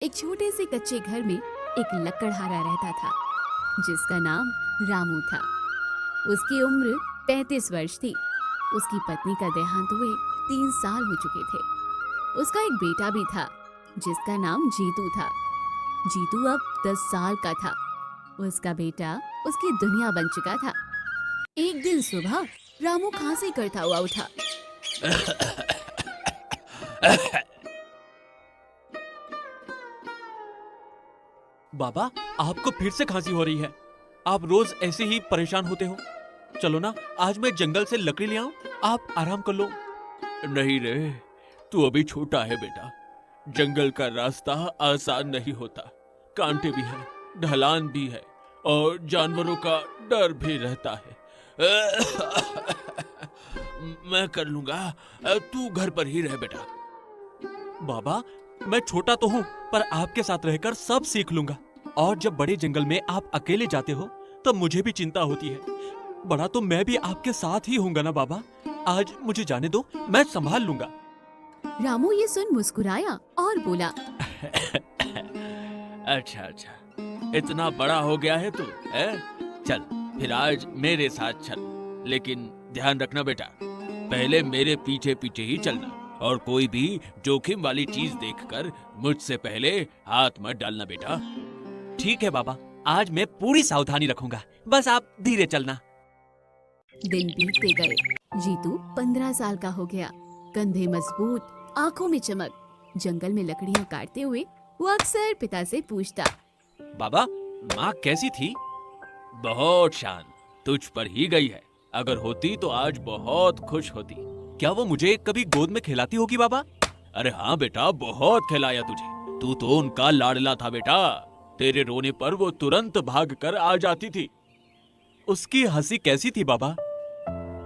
एक छोटे से कच्चे घर में एक लकड़हारा रहता था जिसका नाम रामू था। उसकी उम्र 35 वर्ष थी। उसकी पत्नी का देहांत हुए 3 साल हो चुके थे। उसका एक बेटा भी था जिसका नाम जीतू था। जीतू अब 10 साल का था। उसका बेटा उसकी दुनिया बन चुका था। एक दिन सुबह रामू खांसी करता हुआ उठा। बाबा, आपको फिर से खांसी हो रही है। आप रोज ऐसे ही परेशान होते हो। चलो ना, आज मैं जंगल से लकड़ी ले आऊं, आप आराम कर लो। नहीं रे, तू अभी छोटा है बेटा। जंगल का रास्ता आसान नहीं होता। कांटे भी है, ढलान भी है और जानवरों का डर भी रहता है। मैं कर लूंगा, तू घर पर ही रह बेटा। बाबा, मैं छोटा तो हूँ पर आपके साथ रहकर सब सीख लूंगा। और जब बड़े जंगल में आप अकेले जाते हो तब मुझे भी चिंता होती है। बड़ा तो मैं भी आपके साथ ही होऊंगा ना बाबा। आज मुझे जाने दो, मैं संभाल लूंगा। रामू ये सुन मुस्कुराया और बोला, अच्छा अच्छा, इतना बड़ा हो गया है तू, है? चल फिर आज मेरे साथ चल, लेकिन ध्यान रखना बेटा, पहले मेरे पीछे पीछे ही चलना और कोई भी जोखिम वाली चीज देखकर मुझसे पहले हाथ मत डालना बेटा। ठीक है बाबा, आज मैं पूरी सावधानी रखूंगा, बस आप धीरे चलना। दिन बीतते गए। जीतू 15 साल का हो गया। कंधे मजबूत, आंखों में चमक। जंगल में लकड़ियां काटते हुए वो अक्सर पिता से पूछता, बाबा, माँ कैसी थी? बहुत शांत, तुझ पर ही गई है। अगर होती तो आज बहुत खुश होती। क्या वो मुझे कभी गोद में खिलाती होगी बाबा? अरे हाँ बेटा, बहुत खिलाया तुझे। तू तो उनका लाडला था बेटा। तेरे रोने पर वो तुरंत भाग कर आ जाती थी। उसकी हंसी कैसी थी बाबा?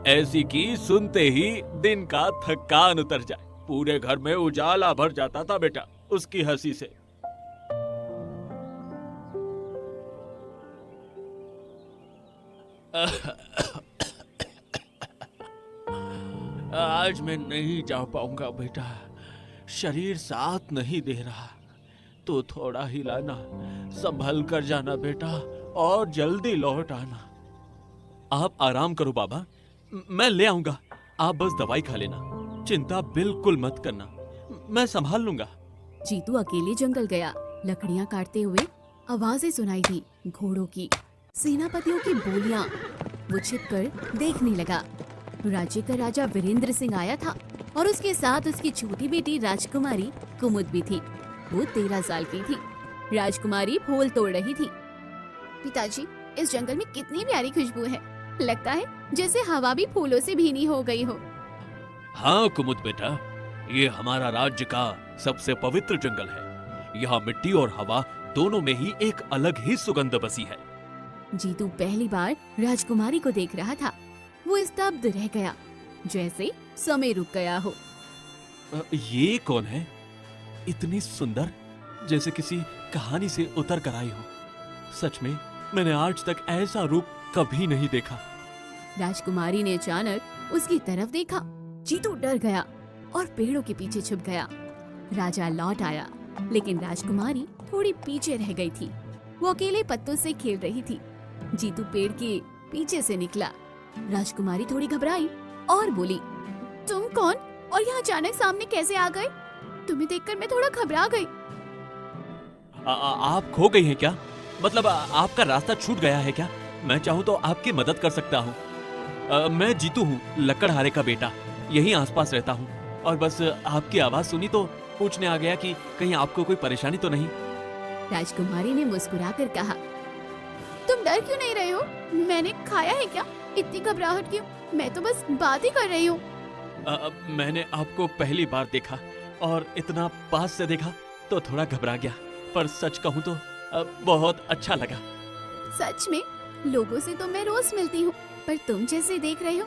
ऐसी कि सुनते ही दिन का थकान उतर जाए। पूरे घर में उजाला भर जाता था बेटा उसकी हंसी से। आज मैं नहीं जा पाऊंगा बेटा, शरीर साथ नहीं दे रहा। तो थोड़ा हिलाना, संभल कर जाना बेटा और जल्दी लौट आना। आप आराम करो बाबा, मैं ले आऊंगा। आप बस दवाई खा लेना, चिंता बिल्कुल मत करना, मैं संभाल लूंगा। जीतू अकेले जंगल गया। लकड़ियां काटते हुए आवाजें सुनाई दी, घोड़ों की, सेनापतियों की बोलियां। वो छिपकर देखने लगा। राज्य का राजा वीरेंद्र सिंह आया था और उसके साथ उसकी छोटी बेटी राजकुमारी कुमुद भी थी। वो 13 साल की थी। राजकुमारी फूल तोड़ रही थी। पिताजी, इस जंगल में कितनी प्यारी खुशबू है। लगता है जैसे हवा भी फूलों से भीनी हो गई हो। हाँ कुमुद बेटा, ये हमारा राज्य का सबसे पवित्र जंगल है। यहाँ मिट्टी और हवा दोनों में ही एक अलग ही सुगंध बसी है। जीतू पहली बार राजकुमारी को देख रहा था। वो स्तब्ध रह गया, जैसे समय रुक गया हो। ये कौन है? इतनी सुंदर, जैसे किसी कहानी से उतर कर आई हो। सच में मैंने आज तक ऐसा रूप कभी नहीं देखा। राजकुमारी ने अचानक उसकी तरफ देखा। जीतू डर गया और पेड़ों के पीछे छुप गया। राजा लौट आया, लेकिन राजकुमारी थोड़ी पीछे रह गई थी। वो अकेले पत्तों से खेल रही थी। जीतू पेड़ के पीछे से निकला। राजकुमारी थोड़ी घबराई और बोली, तुम कौन और यहाँ अचानक सामने कैसे आ गए? तुम्हें देखकर मैं थोड़ा घबरा गई। आप खो गई हैं क्या? मतलब आपका रास्ता छूट गया है क्या? मैं चाहूँ तो आपकी मदद कर सकता हूँ। मैं जीतू हूँ, लकड़हारे का बेटा। यहीं आसपास रहता हूँ और बस आपकी आवाज सुनी तो पूछने आ गया कि कहीं आपको कोई परेशानी तो नहीं। राजकुमारी ने मुस्कुराकर कहा, तुम डर क्यों नहीं रहे हो? मैंने खाया है क्या? इतनी घबराहट क्यों? मैं तो बस बात ही कर रही हूँ। मैंने आपको पहली बार देखा और इतना पास से देखा तो थोड़ा घबरा गया, पर सच कहूँ तो बहुत अच्छा लगा। सच में? लोगों से तो मैं रोज मिलती हूँ, पर तुम जैसे देख रहे हो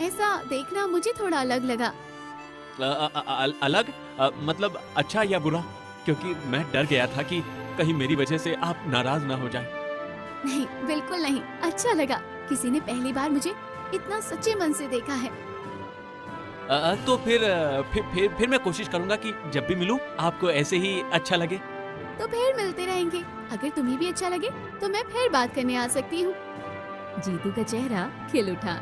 ऐसा देखना मुझे थोड़ा अलग लगा। अलग? मतलब अच्छा या बुरा? क्योंकि मैं डर गया था कि कहीं मेरी वजह से आप नाराज ना हो जाए। नहीं, बिल्कुल नहीं, अच्छा लगा। किसी ने पहली बार मुझे इतना सच्चे मन से देखा है। तो फिर मैं कोशिश करूंगा कि जब भी मिलूं आपको ऐसे ही अच्छा लगे। तो फिर मिलते रहेंगे। अगर तुम्हें भी अच्छा लगे तो मैं फिर बात करने आ सकती हूँ। जीतू का चेहरा खिल उठा।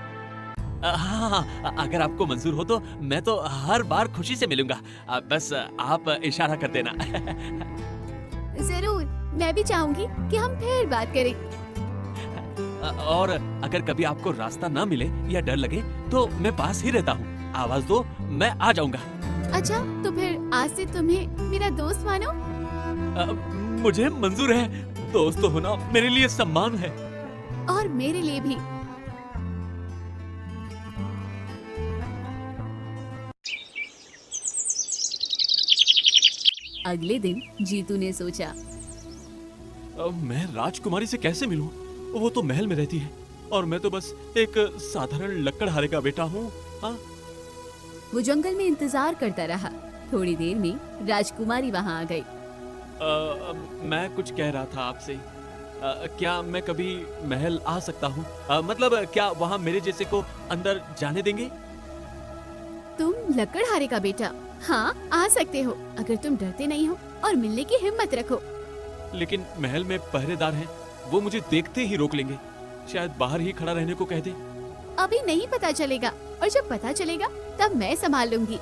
हाँ, अगर आपको मंजूर हो तो मैं तो हर बार खुशी से मिलूंगा। बस आप इशारा कर देना। जरूर, मैं भी चाहूंगी कि हम फिर बात करें। और अगर कभी आपको रास्ता ना मिले या डर लगे तो मैं पास ही रहता हूँ। आवाज दो, मैं आ जाऊंगा। अच्छा, तो फिर आज से तुम्हें मेरा दोस्त मानो। मुझे मंजूर है। दोस्त होना मेरे लिए सम्मान है। और मेरे लिए भी। अगले दिन जीतू ने सोचा, मैं राजकुमारी से कैसे मिलूं? वो तो महल में रहती है और मैं तो बस एक साधारण लकड़हारे का बेटा हूँ। हाँ? वो जंगल में इंतजार करता रहा। थोड़ी देर में राजकुमारी वहाँ आ गई। मैं कुछ कह रहा था आपसे। क्या मैं कभी महल आ सकता हूँ? मतलब क्या वहाँ मेरे जैसे को अंदर जाने देंगे? तुम लकड़हारे का बेटा? हाँ, आ सकते हो अगर तुम डरते नहीं हो और मिलने की हिम्मत रखो। लेकिन महल में पहरेदार हैं, वो मुझे देखते ही रोक लेंगे। शायद बाहर ही खड़ा रहने को कह दे। अभी नहीं पता चलेगा, और जब पता चलेगा तब मैं संभाल लूंगी।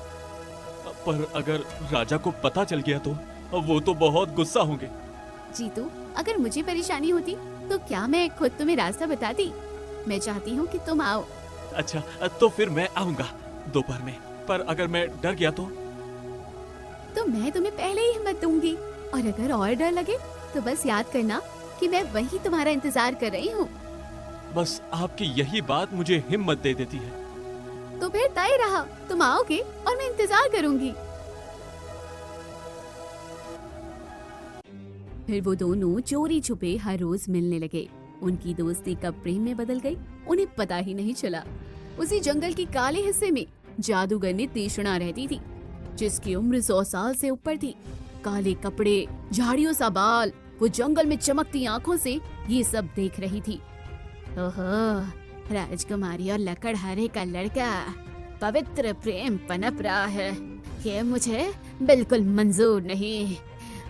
पर अगर राजा को पता चल गया तो वो तो बहुत गुस्सा होंगे। जीतू, अगर मुझे परेशानी होती तो क्या मैं खुद तुम्हें रास्ता बताती? मैं चाहती हूँ कि तुम आओ। अच्छा, तो फिर मैं आऊंगा दोपहर में। पर अगर मैं डर गया तो मैं तुम्हें पहले ही हिम्मत दूंगी। और अगर और डर लगे तो बस याद करना कि मैं वही तुम्हारा इंतजार कर रही हूँ। बस आपकी यही बात मुझे हिम्मत दे देती है। तो फिर तय रहा, तुम आओगे और मैं इंतजार करूंगी। फिर वो दोनों चोरी छुपे हर रोज मिलने लगे। उनकी दोस्ती कब प्रेम में बदल गई उन्हें पता ही नहीं चला। उसी जंगल के काले हिस्से में जादूगरनी तीक्ष्णा रहती थी, जिसकी उम्र 100 साल से ऊपर थी। काले कपड़े, झाड़ियों सा बाल, वो जंगल में चमकती आंखों से ये सब देख रही थी। ओहो, राजकुमारी और लकड़हारे का लड़का, पवित्र प्रेम पनप रहा है। ये मुझे बिल्कुल मंजूर नहीं।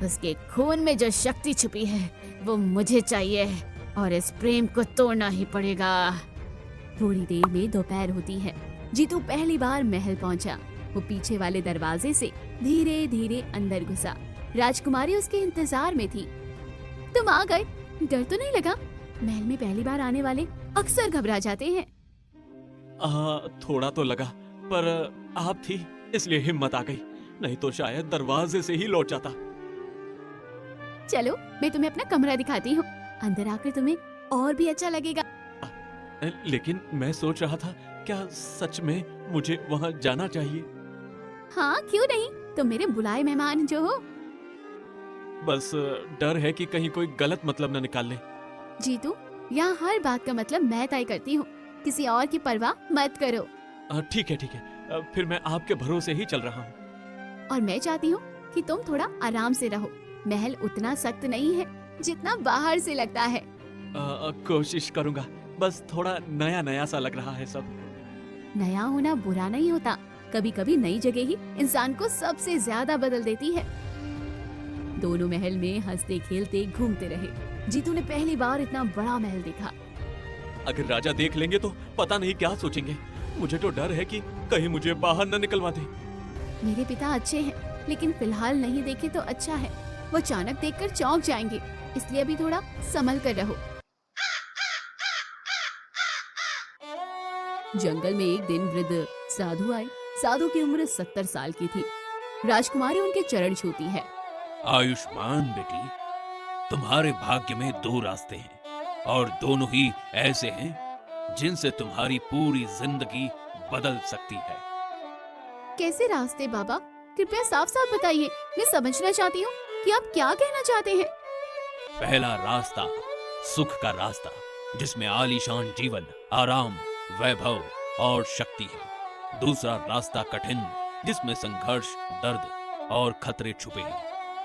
उसके खून में जो शक्ति छुपी है वो मुझे चाहिए और इस प्रेम को तोड़ना ही पड़ेगा। थोड़ी देर में दोपहर होती है। जीतू पहली बार महल पहुंचा। वो पीछे वाले दरवाजे से धीरे धीरे अंदर घुसा। राजकुमारी उसके इंतजार में थी। तुम आ गए, डर तो नहीं लगा? महल में पहली बार आने वाले अक्सर घबरा जाते हैं। थोड़ा तो लगा, पर आप थी इसलिए हिम्मत आ गई, नहीं तो शायद दरवाजे से ही लौट जाता। चलो, मैं तुम्हें अपना कमरा दिखाती हूँ। अंदर आकर तुम्हें और भी अच्छा लगेगा। लेकिन मैं सोच रहा था, क्या सच में मुझे वहाँ जाना चाहिए? हाँ, क्यों नहीं, तुम मेरे बुलाए मेहमान जो हो। बस डर है कि कहीं कोई गलत मतलब न निकाल ले। जीतू, यहाँ हर बात का मतलब मैं तय करती हूँ, किसी और की परवाह मत करो। ठीक है, फिर मैं आपके भरोसे ही चल रहा हूँ। और मैं चाहती हूँ कि तुम थोड़ा आराम से रहो। महल उतना सख्त नहीं है जितना बाहर से लगता है। कोशिश करूँगा, बस थोड़ा नया नया सा लग रहा है सब। नया होना बुरा नहीं होता, कभी कभी नई जगह ही इंसान को सबसे ज्यादा बदल देती है। दोनों महल में हंसते खेलते घूमते रहे। जीतू ने पहली बार इतना बड़ा महल देखा। अगर राजा देख लेंगे तो पता नहीं क्या सोचेंगे। मुझे तो डर है कि कहीं मुझे बाहर न निकलवा दे। मेरे पिता अच्छे हैं, लेकिन फिलहाल नहीं देखे तो अच्छा है। वो अचानक देखकर चौंक जाएंगे, इसलिए अभी थोड़ा संभल कर रहो। जंगल में एक दिन वृद्ध साधु आए। साधु की उम्र 70 साल की थी। राजकुमारी उनके चरण छूती है। आयुष्मान बेटी, तुम्हारे भाग्य में 2 रास्ते हैं और दोनों ही ऐसे हैं जिनसे तुम्हारी पूरी जिंदगी बदल सकती है। कैसे रास्ते बाबा? कृपया साफ साफ बताइए, मैं समझना चाहती हूँ कि आप क्या कहना चाहते हैं। पहला रास्ता सुख का रास्ता, जिसमें आलीशान जीवन, आराम, वैभव और शक्ति है। दूसरा रास्ता कठिन, जिसमें संघर्ष, दर्द और खतरे छुपे हैं,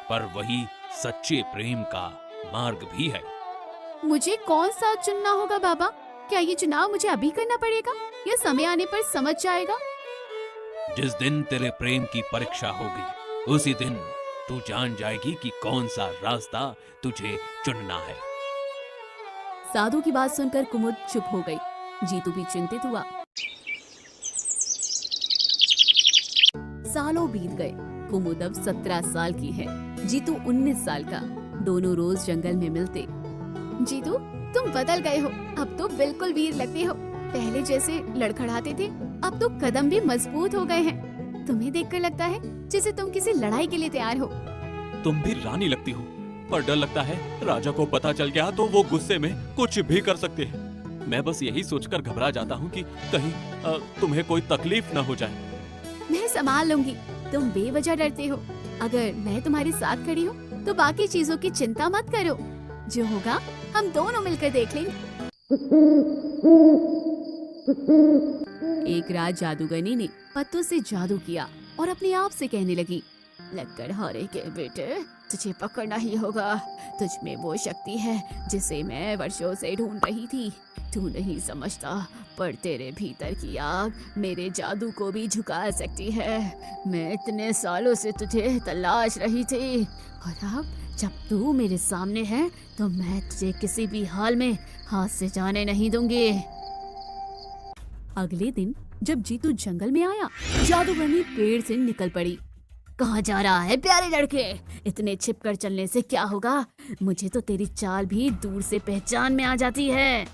पर वही सच्चे प्रेम का मार्ग भी है। मुझे कौन सा चुनना होगा बाबा? क्या ये चुनाव मुझे अभी करना पड़ेगा या समय आने पर समझ जाएगा? जिस दिन तेरे प्रेम की परीक्षा होगी, उसी दिन तू जान जाएगी कि कौन सा रास्ता तुझे चुनना है। साधु की बात सुनकर कुमुद चुप हो गई। जीतू भी चिंतित हुआ। सालों बीत गए। कुमुद अब 17 साल की है, जीतू 19 साल का। दोनों रोज जंगल में मिलते। जीतू, तुम बदल गए हो, अब तो बिल्कुल वीर लगते हो। पहले जैसे लड़खड़ाते थे, अब तो कदम भी मजबूत हो गए हैं। तुम्हें देखकर लगता है जैसे तुम किसी लड़ाई के लिए तैयार हो। तुम भी रानी लगती हो, पर डर लगता है राजा को पता चल गया तो वो गुस्से में कुछ भी कर सकते हैं। मैं बस यही सोचकर घबरा जाता हूँ कि कहीं तुम्हें कोई तकलीफ न हो जाए। मैं संभाल लूंगी, तुम बेवजह डरते हो। अगर मैं तुम्हारे साथ खड़ी हूँ तो बाकी चीजों की चिंता मत करो। जो होगा हम दोनों मिलकर देख लेंगे। एक रात जादूगरनी ने पत्तों से जादू किया और अपने आप से कहने लगी, लकड़हारे के बेटे, तुझे पकड़ना ही होगा। तुझ में वो शक्ति है जिसे मैं वर्षों से ढूंढ रही थी। तू नहीं समझता, पर तेरे भीतर की आग मेरे जादू को भी झुका सकती है। मैं इतने सालों से तुझे तलाश रही थी, और अब जब तू मेरे सामने है तो मैं तुझे किसी भी हाल में हाथ से जाने नहीं दूंगी। अगले दिन जब जीतू जंगल में आया, जादूगरनी पेड़ से निकल पड़ी। कहाँ जा रहा है प्यारे लड़के? इतने छिपकर चलने से क्या होगा? मुझे तो तेरी चाल भी दूर से पहचान में आ जाती है।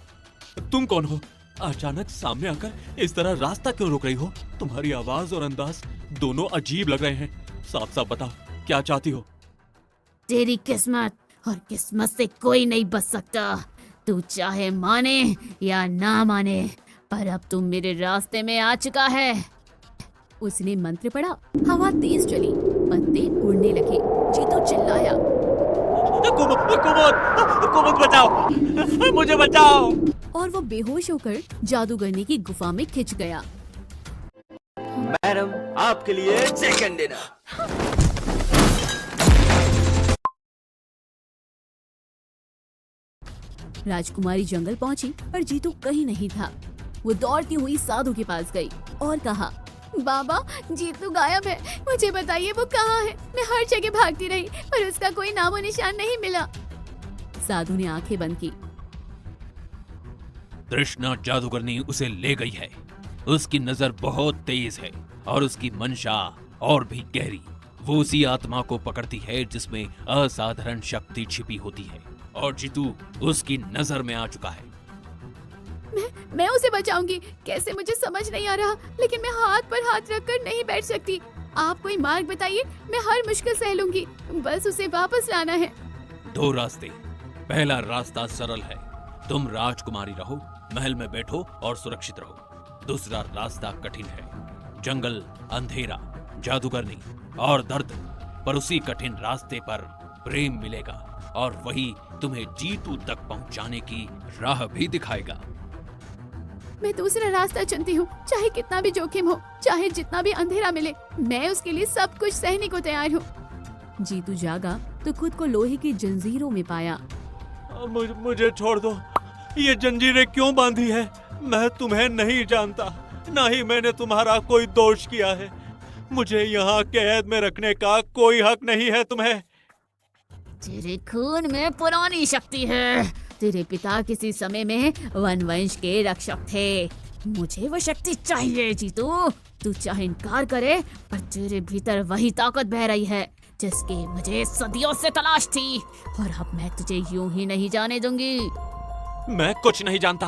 तुम कौन हो? अचानक सामने आकर इस तरह रास्ता क्यों रोक रही हो? तुम्हारी आवाज और अंदाज दोनों अजीब लग रहे हैं। साफ साफ बताओ, क्या चाहती हो? तेरी किस्मत, और किस्मत से कोई नहीं बच सकता। तू चाहे माने या ना माने, पर अब तुम मेरे रास्ते में आ चुका है। उसने मंत्र पढ़ा, हवा तेज चली, पत्ते उड़ने लगे। जीतू चिल्लाया, कुमुद बचाओ, मुझे बचाओ। और वो बेहोश होकर जादूगरनी की गुफा में खिंच गया। मैडम, आपके लिए चिकन डिनर। राजकुमारी जंगल पहुंची, पर जीतू कहीं नहीं था। वो दौड़ती हुई साधु के पास गई और कहा, बाबा, जीतू गायब है। मुझे बताइए वो कहाँ है? मैं हर जगह भागती रही, पर उसका कोई नामो निशान नहीं मिला। साधु ने आंखें बंद की। तृष्णा जादूगरनी उसे ले गई है। उसकी नजर बहुत तेज है और उसकी मंशा और भी गहरी। वो उसी आत्मा को पकड़ती है जिसमें असाधारण शक्ति छिपी होती है, और जीतू उसकी नजर में आ चुका है। मैं उसे बचाऊंगी कैसे, मुझे समझ नहीं आ रहा, लेकिन मैं हाथ पर हाथ रखकर नहीं बैठ सकती। आप कोई मार्ग बताइए, मैं हर मुश्किल सह लूंगी। बस उसे वापस लाना है। 2 रास्ते। पहला रास्ता सरल है, तुम राजकुमारी रहो, महल में बैठो और सुरक्षित रहो। दूसरा रास्ता कठिन है, जंगल, अंधेरा, जादूगरनी और दर्द। पर उसी कठिन रास्ते पर प्रेम मिलेगा, और वही तुम्हें जीतू तक पहुंचाने की राह भी दिखाएगा। मैं दूसरा रास्ता चुनती हूँ, चाहे कितना भी जोखिम हो, चाहे जितना भी अंधेरा मिले, मैं उसके लिए सब कुछ सहने को तैयार हूँ। जीतू जागा तो खुद को लोहे की जंजीरों में पाया। मुझे छोड़ दो, ये जंजीरें क्यों बांधी है? मैं तुम्हें नहीं जानता, ना ही मैंने तुम्हारा कोई दोष किया है। मुझे यहाँ कैद में रखने का कोई हक नहीं है तुम्हें। तेरे खून में पुरानी शक्ति है। तेरे पिता किसी समय में वन वंश के रक्षक थे। मुझे वो शक्ति चाहिए जीतू। तू चाहे इनकार करे, पर तेरे भीतर वही ताकत बह रही है जिसकी मुझे सदियों से तलाश थी, और अब मैं तुझे यूं ही नहीं जाने दूंगी। मैं कुछ नहीं जानता,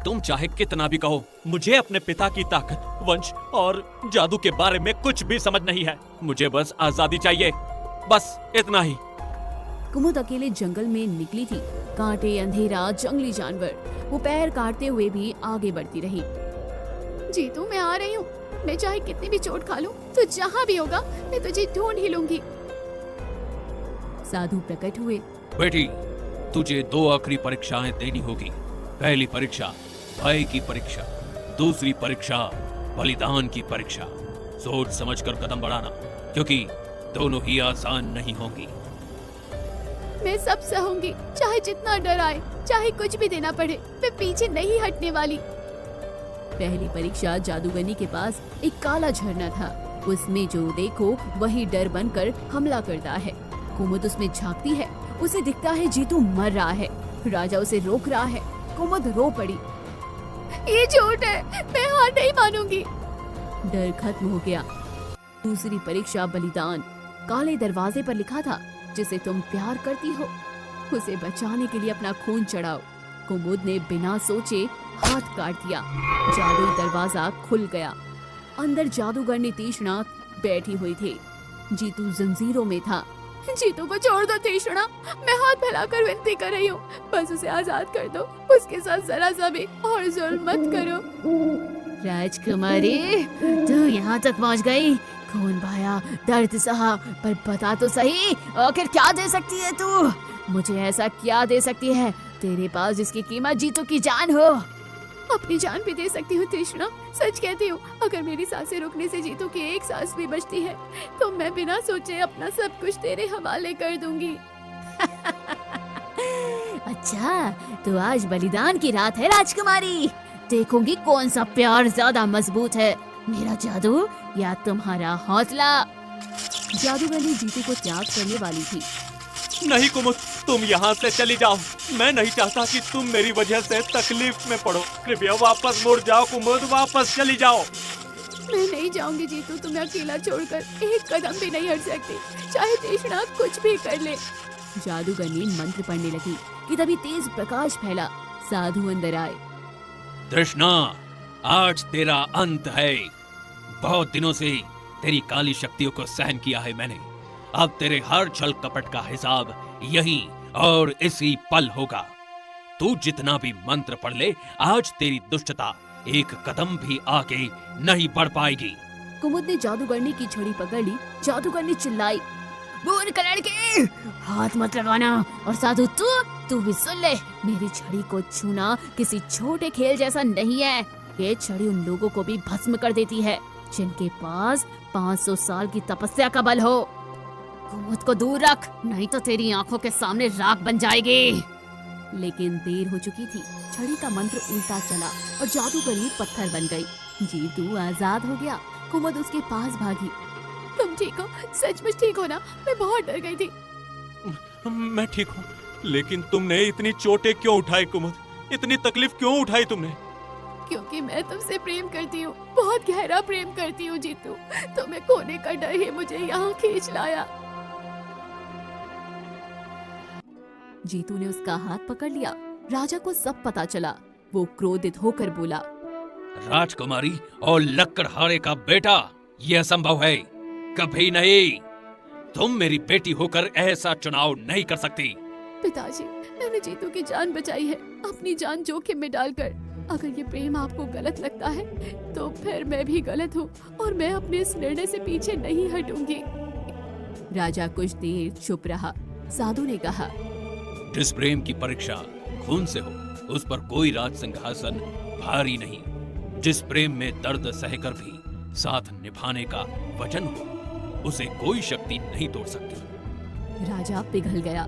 तुम चाहे कितना भी कहो। मुझे अपने पिता की ताकत, वंश और जादू के बारे में कुछ भी समझ नहीं है। मुझे बस आजादी चाहिए, बस इतना ही। कुमुद अकेले जंगल में निकली थी। कांटे, अंधेरा, जंगली जानवर। वो पैर काटते हुए भी आगे बढ़ती रही। जीतू, मैं आ रही हूँ। मैं चाहे कितनी भी चोट खा लूं, तो जहाँ भी होगा मैं तुझे ढूंढ ही लूंगी। साधु प्रकट हुए। बेटी, तुझे 2 आखिरी परीक्षाएं देनी होगी। पहली परीक्षा भय की परीक्षा, दूसरी परीक्षा बलिदान की परीक्षा। सोच समझकर कदम बढ़ाना, क्योंकि दोनों ही आसान नहीं होंगी। मैं सब सहूंगी, चाहे जितना डर आए, चाहे कुछ भी देना पड़े, मैं पीछे नहीं हटने वाली। पहली परीक्षा, जादूगरनी के पास एक काला झरना था। उसमें जो देखो वही डर बनकर हमला करता है। कुमुद उसमें झांकती है, उसे दिखता है जीतू मर रहा है। राजा उसे रोक रहा है। कुमुद रो पड़ी। ये झूठ है, मैं हार नहीं मानूंगी। डर खत्म हो गया। दूसरी परीक्षा बलिदान। काले दरवाजे पर लिखा था, जिसे तुम प्यार करती हो उसे बचाने के लिए अपना खून चढ़ाओ। कुमुद ने बिना सोचे हाथ काट दिया। जादुई दरवाजा खुल गया। अंदर जादूगरनी तीक्ष्णा बैठी हुई थी। जीतू जंजीरों में था। जीतू को छोड़ दो तीक्ष्णा, मैं हाथ फैलाकर विनती कर रही हूँ, बस उसे आजाद कर दो, उसके साथ जरा सा भी और जुल्म मत करो। राजकुमारी, तू यहाँ तक पहुँच गई, खून बहाया, दर्द सहा, पर बता तो सही, आखिर क्या दे सकती है तू? मुझे ऐसा क्या दे सकती है तेरे पास जिसकी कीमत जीतू की जान हो? अपनी जान भी दे सकती हूँ तीक्ष्णा, सच कहती हूँ। अगर मेरी सांसें रुकने से जीतू की एक सांस भी बचती है तो मैं बिना सोचे अपना सब कुछ तेरे हवाले कर दूंगी। अच्छा, तो आज बलिदान की रात है राजकुमारी। देखूंगी कौन सा प्यार ज्यादा मजबूत है, मेरा जादू या तुम्हारा हौसला। जादूगरनी जीतू को त्याग करने वाली थी। नहीं कुमुद, तुम यहाँ से चली जाओ। मैं नहीं चाहता कि तुम मेरी वजह से तकलीफ में पड़ो। कृपया वापस मुड़ जाओ कुमुद, वापस चली जाओ। मैं नहीं जाऊंगी जीतू, तुम्हें अकेला छोड़कर एक कदम भी नहीं हट सकती, चाहे तीक्ष्णा कुछ भी कर ले। जादूगरनी मंत्र पढ़ने लगी कि तभी तेज प्रकाश फैला। साधु अंदर आए। तृष्णा, आज तेरा अंत है। बहुत दिनों से तेरी काली शक्तियों को सहन किया है मैंने। अब तेरे हर छल कपट का हिसाब यहीं और इसी पल होगा। तू जितना भी मंत्र पढ़ ले, आज तेरी दुष्टता एक कदम भी आगे नहीं बढ़ पाएगी। कुमुद ने जादूगरनी की छड़ी पकड़ ली। जादूगरनी चिल्लाई, बूढ़ कलर के, हाथ मत लगाना। और साधु तू भी सुन ले, मेरी छड़ी को छूना किसी छोटे खेल जैसा नहीं है। ये छड़ी उन लोगों को भी भस्म कर देती है जिनके पास 500 साल की तपस्या का बल हो। कुमुद को दूर रख, नहीं तो तेरी आंखों के सामने राख बन जाएगी। लेकिन देर हो चुकी थी। छड़ी का मंत्र उल्टा चला और जादूगरनी पत्थर बन गई। जीतू आजाद हो गया। कुमुद उसके पास भागी। तुम ठीक हो? सचमुच ठीक हो ना? मैं बहुत डर गई थी। मैं ठीक हूँ, लेकिन तुमने इतनी चोटें क्यों उठाई कुमुद? इतनी तकलीफ क्यों उठाई तुमने? क्योंकि मैं तुमसे प्रेम करती हूँ, बहुत गहरा प्रेम करती हूँ जीतू। तुम्हें खोने का डर ही मुझे यहाँ खींच लाया। जीतू ने उसका हाथ पकड़ लिया। राजा को सब पता चला। वो क्रोधित होकर बोला, राजकुमारी और लकड़हारे का बेटा, यह संभव है? कभी नहीं। तुम मेरी बेटी होकर ऐसा चुनाव नहीं कर सकती। पिताजी, मैंने जीतू की जान बचाई है, अपनी जान जोखिम में डालकर। अगर ये प्रेम आपको गलत लगता है तो फिर मैं भी गलत हूँ और मैं अपने इस निर्णय से पीछे नहीं हटूंगी। राजा कुछ देर चुप रहा। साधु ने कहा, जिस प्रेम की परीक्षा खून से हो, उस पर कोई राज सिंहासन भारी नहीं। जिस प्रेम में दर्द सहकर भी साथ निभाने का वचन हो, उसे कोई शक्ति नहीं तोड़ सकती। राजा पिघल गया।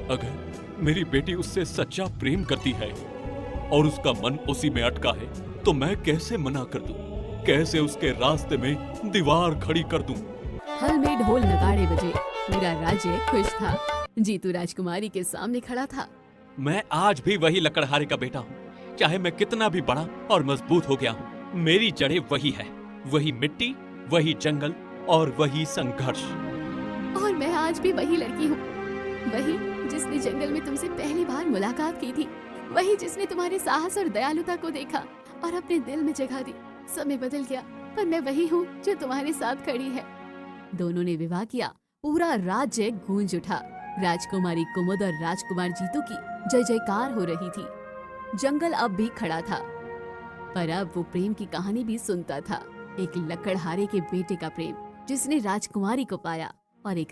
अगर मेरी बेटी उससे सच्चा प्रेम करती है और उसका मन उसी में अटका है, तो मैं कैसे मना कर दूं? कैसे उसके रास्ते में दीवार खड़ी कर दूं? हल में ढोल नगाड़े बजे। पूरा राज्य खुश था। जीतू राजकुमारी के सामने खड़ा था। मैं आज भी वही लकड़हारे का बेटा हूँ, चाहे मैं कितना भी बड़ा और मजबूत हो गया हूँ। मेरी जड़ें वही है, वही मिट्टी, वही जंगल और वही संघर्ष। और मैं आज भी वही लड़की हूँ, वही जिसने जंगल में तुमसे पहली बार मुलाकात की थी, वही जिसने तुम्हारे साहस और दयालुता को देखा और अपने दिल में जगह दी। समय बदल गया, पर मैं वही हूँ जो तुम्हारे साथ खड़ी है। दोनों ने विवाह किया। पूरा राज्य गूंज उठा। राजकुमारी कुमुद और राजकुमार जीतू की जय जयकार हो रही थी। जंगल अब भी खड़ा था, पर अब वो प्रेम की कहानी भी सुनता था। एक लकड़हारे के बेटे का प्रेम जिसने राजकुमारी को पाया और एक